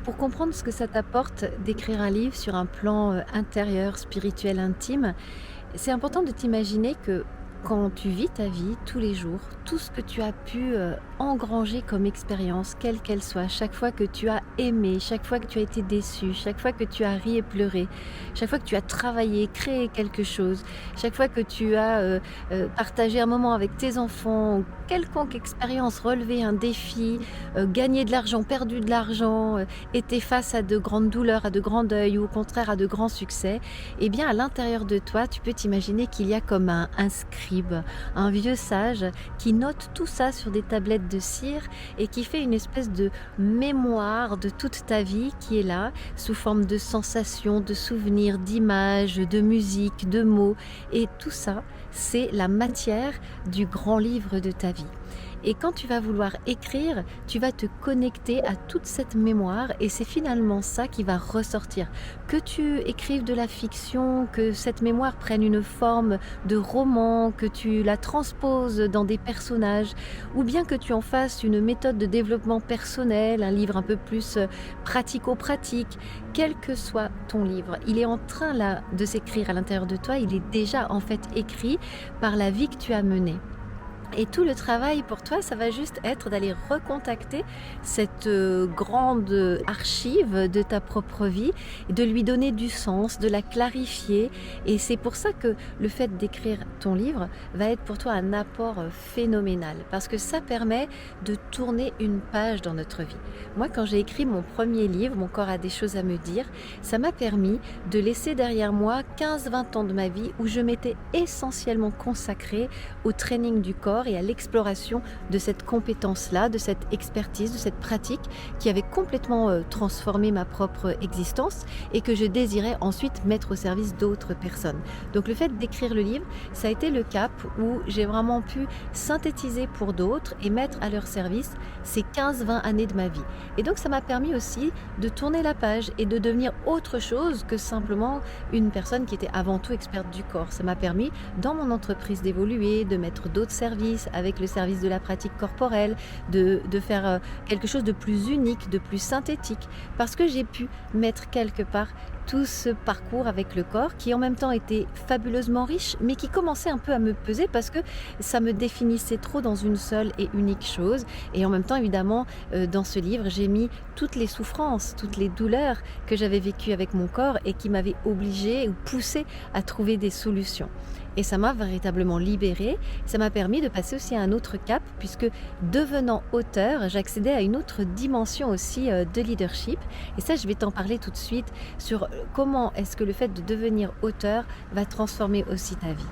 Pour comprendre ce que ça t'apporte d'écrire un livre sur un plan, intérieur, spirituel, intime, c'est important de t'imaginer que quand tu vis ta vie tous les jours, tout ce que tu as pu, engranger comme expérience, quelle qu'elle soit, chaque fois que tu as aimé, chaque fois que tu as été déçu, chaque fois que tu as ri et pleuré, chaque fois que tu as travaillé, créé quelque chose, chaque fois que tu as, partagé un moment avec tes enfants, quelconque expérience, relevé un défi, gagné de l'argent, perdu de l'argent, été face à de grandes douleurs, à de grands deuils ou au contraire à de grands succès, eh bien, à l'intérieur de toi, tu peux t'imaginer qu'il y a comme un scribe, un vieux sage qui note tout ça sur des tablettes de cire et qui fait une espèce de mémoire de toute ta vie qui est là, sous forme de sensations, de souvenirs, d'images, de musique, de mots. Et tout ça, c'est la matière du grand livre de ta vie. Et quand tu vas vouloir écrire, tu vas te connecter à toute cette mémoire et c'est finalement ça qui va ressortir. Que tu écrives de la fiction, que cette mémoire prenne une forme de roman, que tu la transposes dans des personnages, ou bien que tu en fasses une méthode de développement personnel, un livre un peu plus pratico-pratique, quel que soit ton livre, il est en train là de s'écrire à l'intérieur de toi, il est déjà en fait écrit par la vie que tu as menée. Et tout le travail pour toi, ça va juste être d'aller recontacter cette, grande, archive de ta propre vie et de lui donner du sens, de la clarifier et c'est pour ça que le fait d'écrire ton livre va être pour toi un apport, phénoménal parce que ça permet de tourner une page dans notre vie. Moi, quand j'ai écrit mon premier livre, «Mon corps a des choses à me dire», ça m'a permis de laisser derrière moi 15-20 ans de ma vie où je m'étais essentiellement consacrée au training du corps et à l'exploration de cette compétence-là, de cette expertise, de cette pratique qui avait complètement transformé ma propre existence et que je désirais ensuite mettre au service d'autres personnes. Donc le fait d'écrire le livre, ça a été le cap où j'ai vraiment pu synthétiser pour d'autres et mettre à leur service ces 15-20 années de ma vie. Et donc ça m'a permis aussi de tourner la page et de devenir autre chose que simplement une personne qui était avant tout experte du corps. Ça m'a permis dans mon entreprise d'évoluer, de mettre d'autres services avec le service de la pratique corporelle, de faire quelque chose de plus unique, de plus synthétique, parce que j'ai pu mettre quelque part tout ce parcours avec le corps qui en même temps était fabuleusement riche, mais qui commençait un peu à me peser parce que ça me définissait trop dans une seule et unique chose. Et en même temps, évidemment, dans ce livre, j'ai mis toutes les souffrances, toutes les douleurs que j'avais vécues avec mon corps et qui m'avaient obligée ou poussée à trouver des solutions. Et ça m'a véritablement libérée. Ça m'a permis de passer aussi à un autre cap puisque devenant auteur, j'accédais à une autre dimension aussi de leadership. Et ça, je vais t'en parler tout de suite sur comment est-ce que le fait de devenir auteur va transformer aussi ta vie.